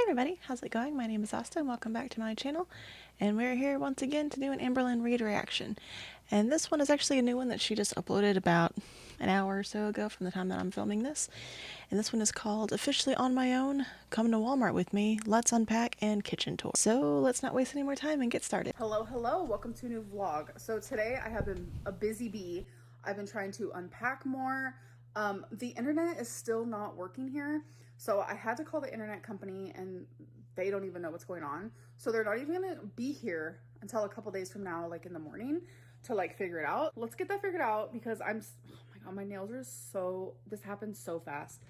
everybody, how's it going? My name is Asta and welcome back to my channel, and we're here once again to do an Amberlynn Reid reaction. And this one is actually a new one that she just uploaded about an hour or so ago from the time that I'm filming this. And this one is called Officially on My Own, Come to Walmart with Me, Let's Unpack and Kitchen Tour. So let's not waste any more time and get started. Hello, welcome to a new vlog. So today I have been a busy bee. I've been trying to unpack more. The internet is still not working here. So I had to call the internet company and they don't even know what's going on. So they're not even gonna be here until a couple days from now, like in the morning, to like figure it out. Let's get that figured out because oh my God, my nails are this happened so fast.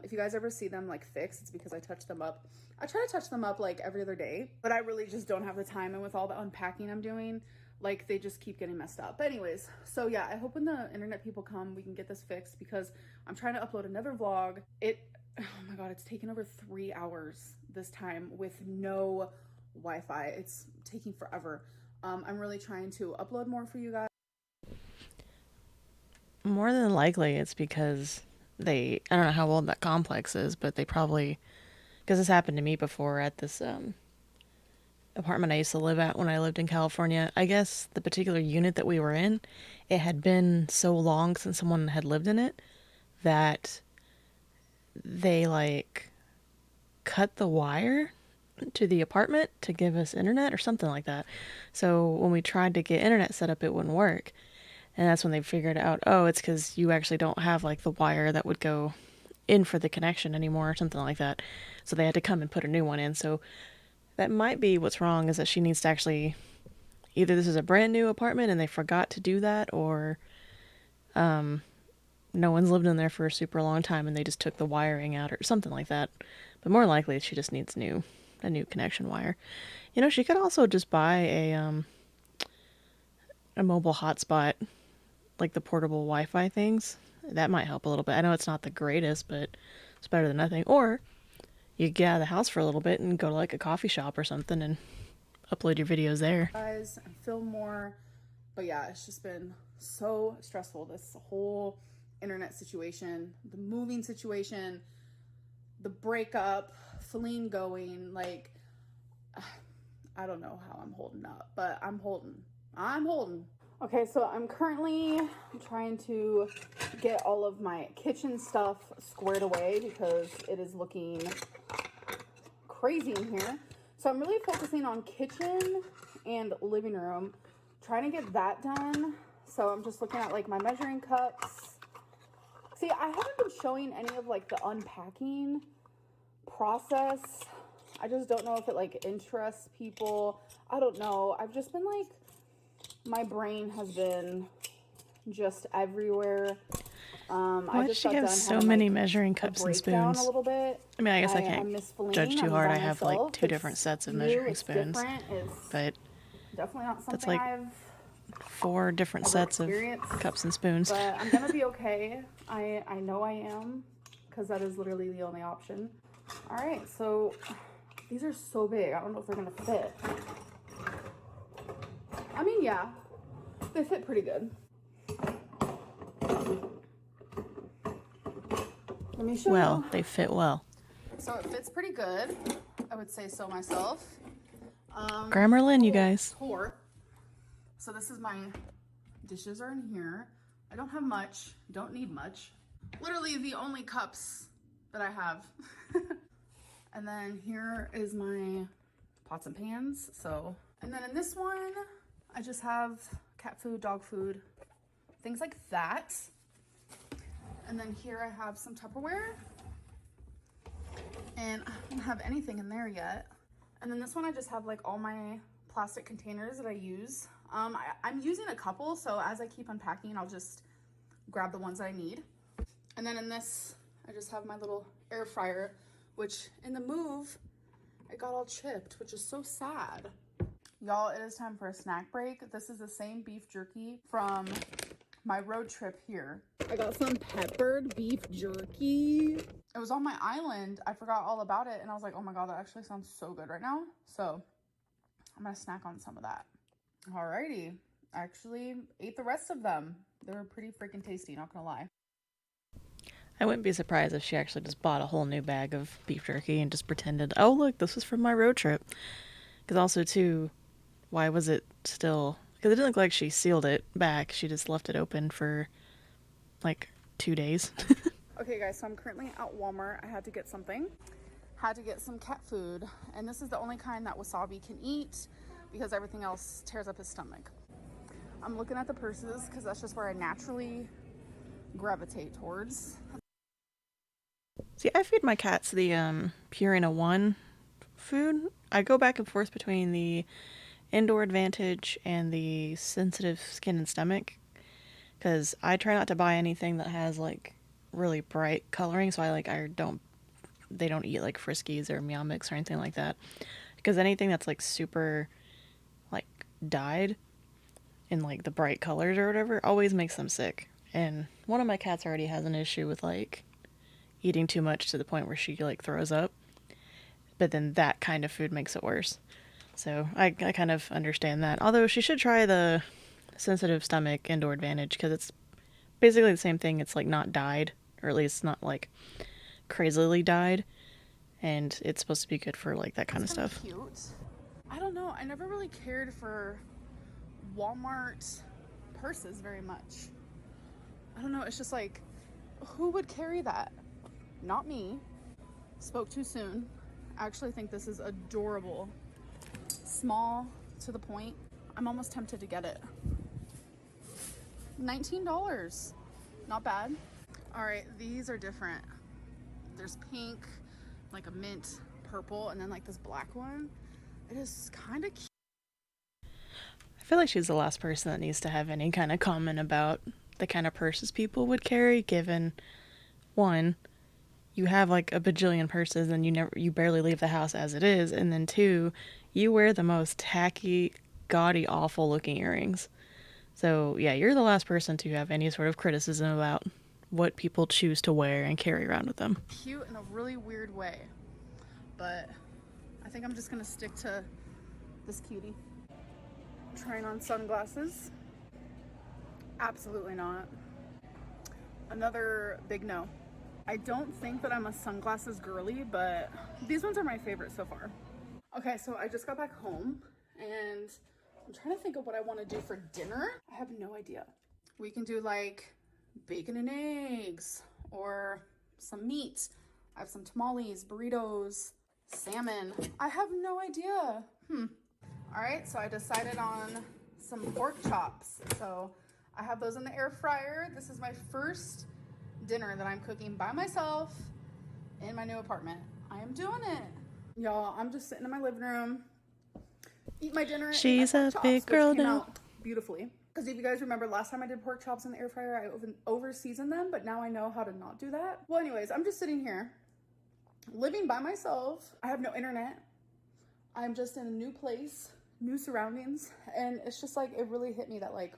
If you guys ever see them like fixed, it's because I touch them up. I try to touch them up like every other day, but I really just don't have the time. And with all the unpacking I'm doing, like they just keep getting messed up. But anyways, so yeah, I hope when the internet people come, we can get this fixed because I'm trying to upload another vlog. Oh my God, it's taken over 3 hours this time with no Wi-Fi. It's taking forever. I'm really trying to upload more for you guys. More than likely it's because I don't know how old that complex is, but they probably, because this happened to me before at this apartment I used to live at when I lived in California. I guess the particular unit that we were in, it had been so long since someone had lived in it that they like cut the wire to the apartment to give us internet or something like that. So when we tried to get internet set up, it wouldn't work. And that's when they figured out, oh, it's because you actually don't have like the wire that would go in for the connection anymore or something like that. So they had to come and put a new one in. So that might be what's wrong, is that she needs to actually, either this is a brand new apartment and they forgot to do that, or no one's lived in there for a super long time and they just took the wiring out or something like that. But more likely she just needs a new connection wire. You know, she could also just buy a mobile hotspot, like the portable Wi-Fi things. That might help a little bit. I know it's not the greatest, but it's better than nothing. Or you get out of the house for a little bit and go to like a coffee shop or something and upload your videos there. Guys, and film more. But yeah, it's just been so stressful, this whole internet situation, the moving situation, the breakup, Feline going, like, I don't know how I'm holding up, but I'm holding. Okay, so I'm currently trying to get all of my kitchen stuff squared away because it is looking crazy in here. So I'm really focusing on kitchen and living room, trying to get that done. So I'm just looking at like my measuring cups. See, I haven't been showing any of like the unpacking process. I just don't know if it like interests people. I don't know. I've just been like, my brain has been just everywhere. Why does she have so many measuring cups and spoons? A little bit. I mean, I guess I can't judge too hard. I have like 2 different sets of measuring spoons, but definitely not something that's like I've 4 different sets of cups and spoons. But I'm gonna be okay. I know I am, because that is literally the only option. All right, so these are so big. I don't know if they're gonna fit. I mean, yeah, they fit pretty good. Let me show you. Well, they fit well. So it fits pretty good. I would say so myself. Grammarlyn, you guys. So this is my dishes are in here. I don't have much, don't need much. Literally the only cups that I have. And then here is my pots and pans. And then in this one, I just have cat food, dog food, things like that. And then here I have some Tupperware. And I don't have anything in there yet. And then this one I just have like all my plastic containers that I use. I'm using a couple, so as I keep unpacking, I'll just grab the ones that I need. And then in this, I just have my little air fryer, which in the move, it got all chipped, which is so sad. Y'all, it is time for a snack break. This is the same beef jerky from my road trip here. I got some peppered beef jerky. It was on my island. I forgot all about it, and I was like, oh my God, that actually sounds so good right now. So I'm gonna snack on some of that. Alrighty, actually ate the rest of them. They were pretty freaking tasty, not gonna lie. I wouldn't be surprised if she actually just bought a whole new bag of beef jerky and just pretended, oh, look, this was from my road trip. Because also, too, why was it still. Because it didn't look like she sealed it back. She just left it open for like 2 days. Okay, guys, so I'm currently at Walmart. I had to get something. Had to get some cat food. And this is the only kind that Wasabi can eat because everything else tears up his stomach. I'm looking at the purses because that's just where I naturally gravitate towards. See, I feed my cats the Purina 1 food. I go back and forth between the Indoor Advantage and the Sensitive Skin and Stomach because I try not to buy anything that has like really bright coloring. So they don't eat like Friskies or Meow Mix or anything like that because anything that's like super like dyed in like the bright colors or whatever always makes them sick. And one of my cats already has an issue with like eating too much to the point where she like throws up. But then that kind of food makes it worse. So I kind of understand that. Although she should try the Sensitive Stomach Indoor Advantage because it's basically the same thing. It's like not dyed, or at least not like crazily dyed, and it's supposed to be good for like that kind of stuff. Cute. I don't know. I never really cared for Walmart purses very much. I don't know. It's just like, who would carry that? Not me. Spoke too soon. I actually think this is adorable. Small to the point. I'm almost tempted to get it. $19. Not bad. All right, these are different. There's pink, like a mint purple, and then like this black one. It is kind of cute. I feel like she's the last person that needs to have any kind of comment about the kind of purses people would carry, given one, you have like a bajillion purses and you barely leave the house as it is, and then two, you wear the most tacky, gaudy, awful looking earrings. So yeah, you're the last person to have any sort of criticism about what people choose to wear and carry around with them. Cute in a really weird way, but I think I'm just gonna stick to this cutie. Trying on sunglasses. Absolutely not. Another big no. I don't think that I'm a sunglasses girly, but these ones are my favorite so far. Okay, so I just got back home and I'm trying to think of what I want to do for dinner. I have no idea. We can do like bacon and eggs or some meat. I have some tamales, burritos, salmon. I have no idea. All right, so I decided on some pork chops. So I have those in the air fryer. This is my first dinner that I'm cooking by myself in my new apartment. I am doing it. Y'all, I'm just sitting in my living room, eat my dinner. She's a big girl came now. out beautifully. Because if you guys remember, last time I did pork chops in the air fryer, I over-seasoned them, but now I know how to not do that. Well, anyways, I'm just sitting here, living by myself. I have no internet. I'm just in a new place, new surroundings, and it's just like, it really hit me that like,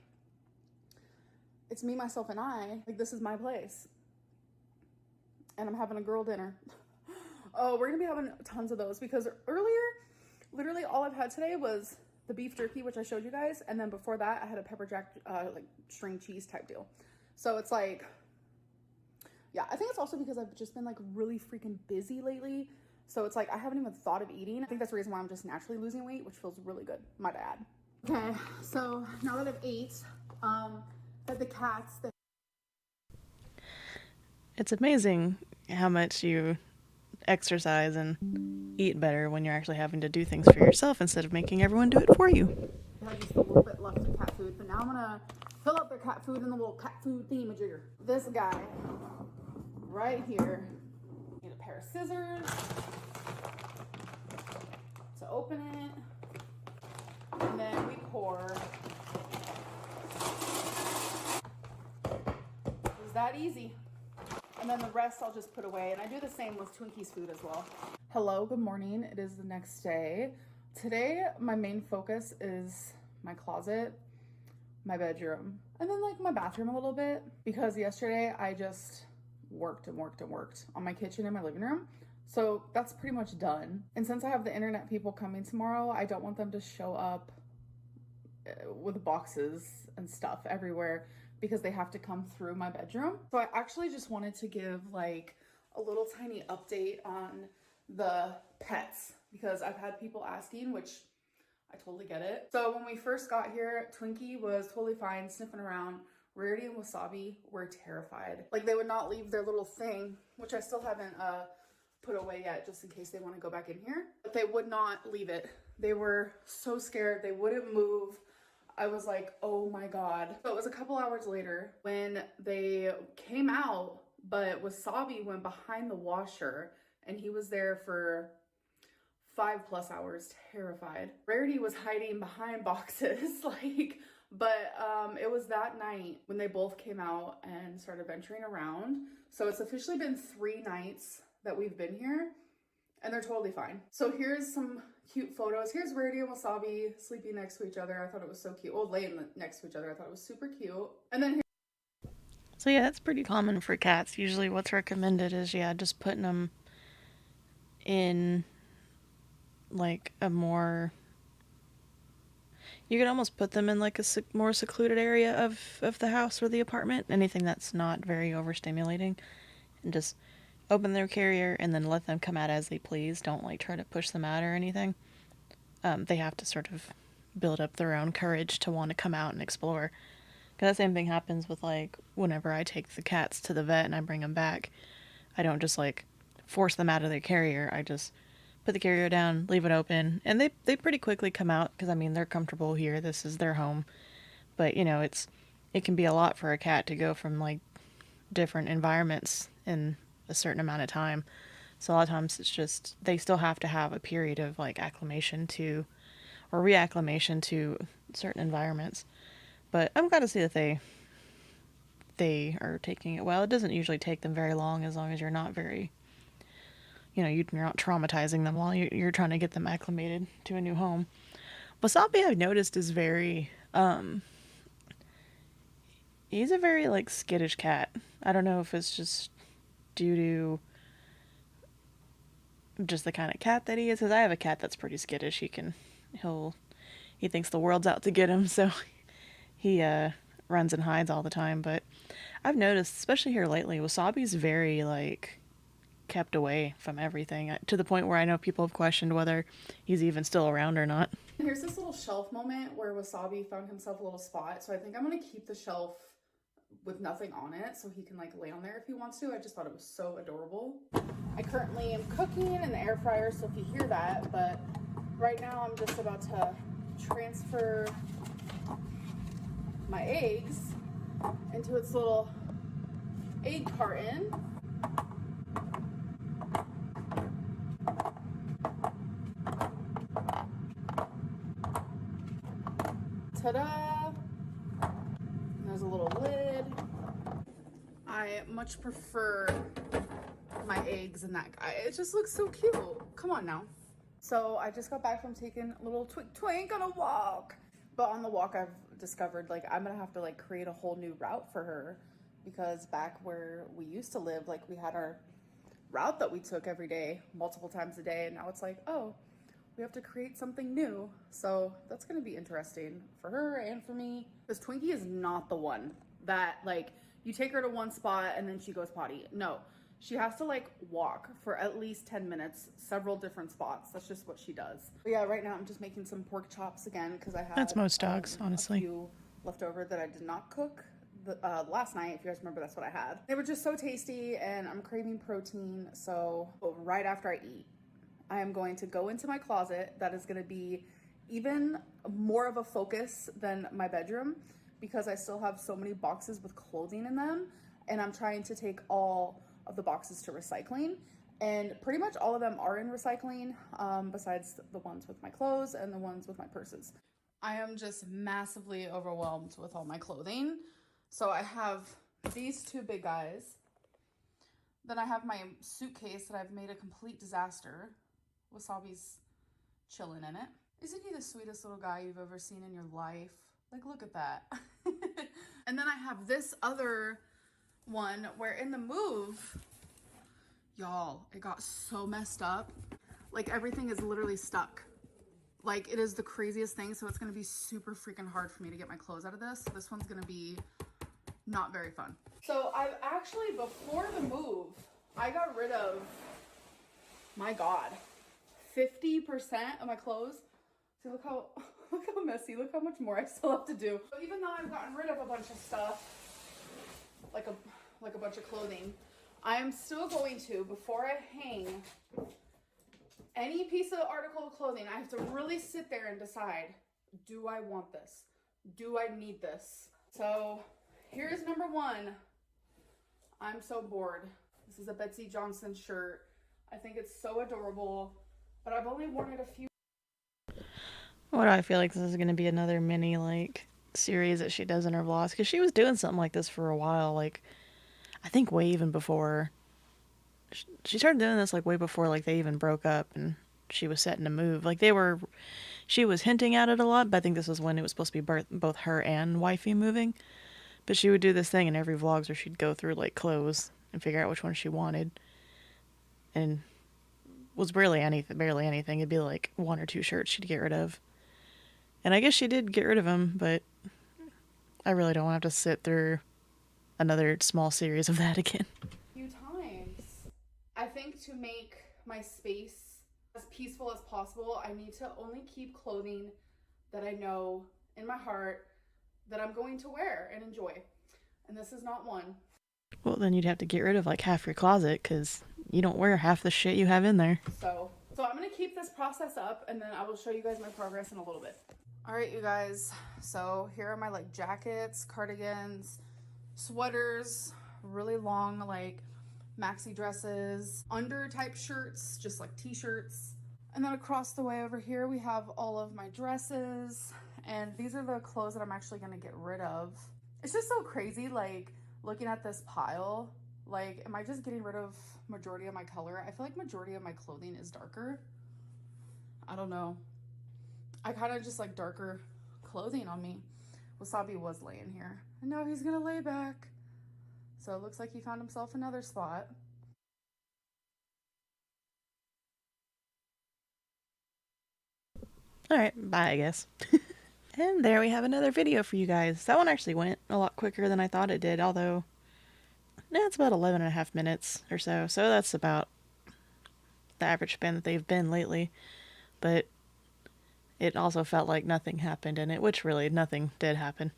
it's me, myself, and I. Like, this is my place. And I'm having a girl dinner. Oh, we're gonna be having tons of those because earlier, literally all I've had today was the beef jerky, which I showed you guys, and then before that I had a pepper jack like string cheese type deal. So it's like, yeah, I think it's also because I've just been like really freaking busy lately. So it's like I haven't even thought of eating. I think that's the reason why I'm just naturally losing weight, which feels really good, might add. Okay, so now that I've ate, that the cats. It's amazing how much you exercise and eat better when you're actually having to do things for yourself instead of making everyone do it for you. I had just a little bit left of cat food, but now I'm gonna fill up their cat food in the little cat food thingamajigger. This guy right here. Need a pair of scissors to open it, and then we pour. It's that easy. And then the rest I'll just put away. And I do the same with Twinkies food as well. Hello, good morning. It is the next day. Today, my main focus is my closet, my bedroom, and then like my bathroom a little bit. Because yesterday I just worked and worked and worked on my kitchen and my living room. So that's pretty much done. And since I have the internet people coming tomorrow, I don't want them to show up with boxes and stuff everywhere because they have to come through my bedroom. So I actually just wanted to give like a little tiny update on the pets because I've had people asking, which I totally get it. So when we first got here, Twinkie was totally fine, sniffing around. Rarity and Wasabi were terrified. Like they would not leave their little thing, which I still haven't put away yet just in case they want to go back in here. But they would not leave it. They were so scared. They wouldn't move. I was like, oh my God. So it was a couple hours later when they came out, but Wasabi went behind the washer and he was there for 5+ hours, terrified. Rarity was hiding behind boxes, like, but it was that night when they both came out and started venturing around. So it's officially been 3 nights that we've been here and they're totally fine. So here's some cute photos. Here's Rarity and Wasabi sleeping next to each other. I thought it was so cute. Well, laying next to each other. I thought it was super cute. And then So yeah, that's pretty common for cats. Usually what's recommended is, yeah, just putting them in like a more, you could almost put them in like a more secluded area of the house or the apartment, anything that's not very overstimulating, and just open their carrier and then let them come out as they please. Don't like try to push them out or anything. They have to sort of build up their own courage to want to come out and explore. Because the same thing happens with like whenever I take the cats to the vet and I bring them back. I don't just like force them out of their carrier. I just put the carrier down, leave it open, and they pretty quickly come out because I mean they're comfortable here. This is their home. But you know, it can be a lot for a cat to go from like different environments in a certain amount of time. So a lot of times it's just they still have to have a period of like acclimation to or reacclimation to certain environments. But I'm glad to see that they are taking it well. It doesn't usually take them very long as you're not very, you know, you're not traumatizing them while you're trying to get them acclimated to a new home. Wasabi, I've noticed, is very, he's a very, like, skittish cat. I don't know if it's just due to just the kind of cat that he is, because I have a cat that's pretty skittish. He thinks the world's out to get him, so he, runs and hides all the time. But I've noticed, especially here lately, Wasabi's very, like, kept away from everything to the point where I know people have questioned whether he's even still around or not. here's this little shelf moment where Wasabi found himself a little spot. So I think I'm going to keep the shelf with nothing on it so he can like lay on there if he wants to. I just thought it was so adorable. I currently am cooking in the air fryer, so if you hear that, but right now I'm just about to transfer my eggs into its little egg carton. Ta-da! There's a little lid. I much prefer my eggs in that guy. It just looks so cute. Come on now. So I just got back from taking a little twink on a walk. But on the walk I've discovered like I'm gonna have to like create a whole new route for her because back where we used to live, like we had our route that we took every day, multiple times a day, and now it's like, oh, we have to create something new. So that's gonna be interesting for her and for me. Because Twinkie is not the one that like you take her to one spot and then she goes potty. No, she has to like walk for at least 10 minutes, several different spots. That's just what she does. But yeah, right now I'm just making some pork chops again because I have That's most dogs, honestly. a few left over that I did not cook last night. If you guys remember, that's what I had. They were just so tasty and I'm craving protein. So right after I eat, I am going to go into my closet. That is going to be even more of a focus than my bedroom because I still have so many boxes with clothing in them. And I'm trying to take all of the boxes to recycling. And pretty much all of them are in recycling, besides the ones with my clothes and the ones with my purses. I am just massively overwhelmed with all my clothing. So I have these 2 big guys. Then I have my suitcase that I've made a complete disaster. Wasabi's chilling in it. Isn't he the sweetest little guy you've ever seen in your life? Like, look at that. And then I have this other one where in the move, y'all, it got so messed up. Like, everything is literally stuck. Like, it is the craziest thing. So it's going to be super freaking hard for me to get my clothes out of this. This one's going to be Not very fun. So I've actually, before the move, I got rid of, my God, 50% of my clothes. See, look how messy, look how much more I still have to do. But even though I've gotten rid of a bunch of stuff, like a bunch of clothing, I am still going to, before I hang any piece of article of clothing, I have to really sit there and decide, do I want this? Do I need this? So here's number one. I'm so bored. This is a Betsy Johnson shirt. I think it's so adorable, but I've only worn it a few. What do I feel like this is going to be another mini, like, series that she does in her vlogs? Because she was doing something like this for a while. Like, I think way even before. She started doing this, like, way before, like, they even broke up and she was setting to move. Like, she was hinting at it a lot, but I think this was when it was supposed to be both her and wifey moving. But she would do this thing in every vlogs where she'd go through, like, clothes and figure out which one she wanted. And was barely anything. It'd be like one or two shirts she'd get rid of. And I guess she did get rid of them, but I really don't want to have to sit through another small series of that again. Few times. I think to make my space as peaceful as possible, I need to only keep clothing that I know in my heart that I'm going to wear and enjoy. And this is not one. Well, then you'd have to get rid of like half your closet because you don't wear half the shit you have in there. So I'm going to keep this process up and then I will show you guys my progress in a little bit. All right, you guys. So here are my like jackets, cardigans, sweaters, really long like maxi dresses, under type shirts, just like t-shirts. And then across the way over here, we have all of my dresses. And these are the clothes that I'm actually going to get rid of. It's just so crazy, like, looking at this pile. Like, am I just getting rid of majority of my color? I feel like majority of my clothing is darker. I don't know. I kind of just like darker clothing on me. Wasabi was laying here. And now he's going to lay back. So it looks like he found himself another spot. Alright, bye, I guess. And there we have another video for you guys. That one actually went a lot quicker than I thought it did, although it's about 11 and a half minutes or so. So that's about the average span that they've been lately. But it also felt like nothing happened in it, which really nothing did happen.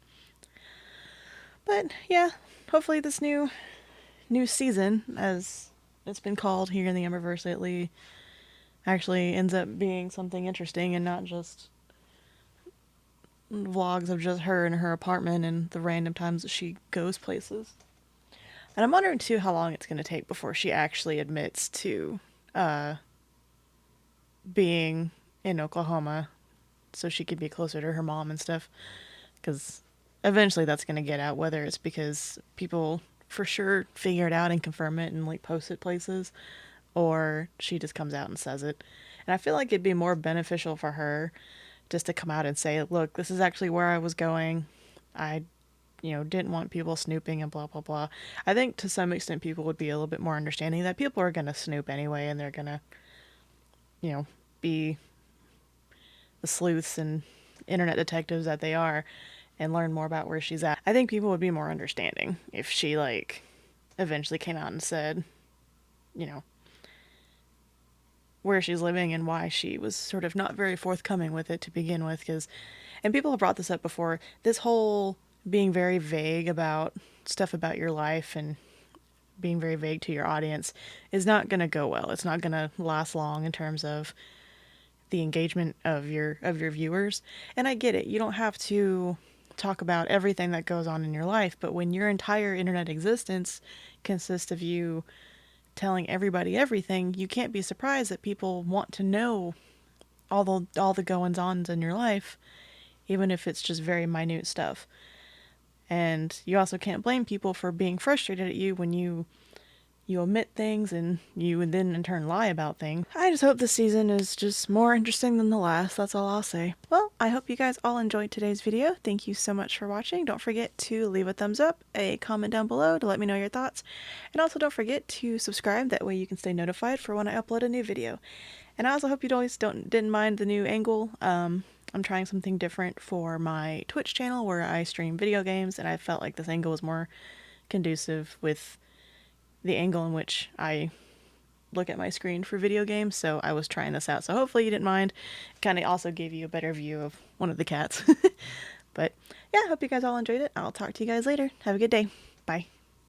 But yeah, hopefully this new season, as it's been called here in the Amberverse lately, actually ends up being something interesting and not just vlogs of just her in her apartment and the random times that she goes places. And I'm wondering too how long it's going to take before she actually admits to being in Oklahoma so she could be closer to her mom and stuff. Because eventually that's going to get out, whether it's because people for sure figure it out and confirm it and like post it places, or she just comes out and says it. And I feel like it'd be more beneficial for her just to come out and say, look, this is actually where I was going. I didn't want people snooping and blah, blah, blah. I think to some extent people would be a little bit more understanding that people are going to snoop anyway and they're going to, be the sleuths and internet detectives that they are and learn more about where she's at. I think people would be more understanding if she, like, eventually came out and said, where she's living and why she was sort of not very forthcoming with it to begin with. And people have brought this up before, this whole being very vague about stuff about your life and being very vague to your audience is not going to go well. It's not going to last long in terms of the engagement of your viewers. And I get it. You don't have to talk about everything that goes on in your life, but when your entire internet existence consists of you telling everybody everything, you can't be surprised that people want to know all the goings-ons in your life, even if it's just very minute stuff. And you also can't blame people for being frustrated at you when you omit things and you then in turn lie about things. I just hope this season is just more interesting than the last. That's all I'll say. Well, I hope you guys all enjoyed today's video. Thank you so much for watching. Don't forget to leave a thumbs up, a comment down below to let me know your thoughts. And also don't forget to subscribe. That way you can stay notified for when I upload a new video. And I also hope you always didn't mind the new angle. I'm trying something different for my Twitch channel where I stream video games, and I felt like this angle was more conducive with the angle in which I look at my screen for video games. So I was trying this out. So hopefully you didn't mind. Kind of also gave you a better view of one of the cats. But yeah, I hope you guys all enjoyed it. I'll talk to you guys later. Have a good day. Bye.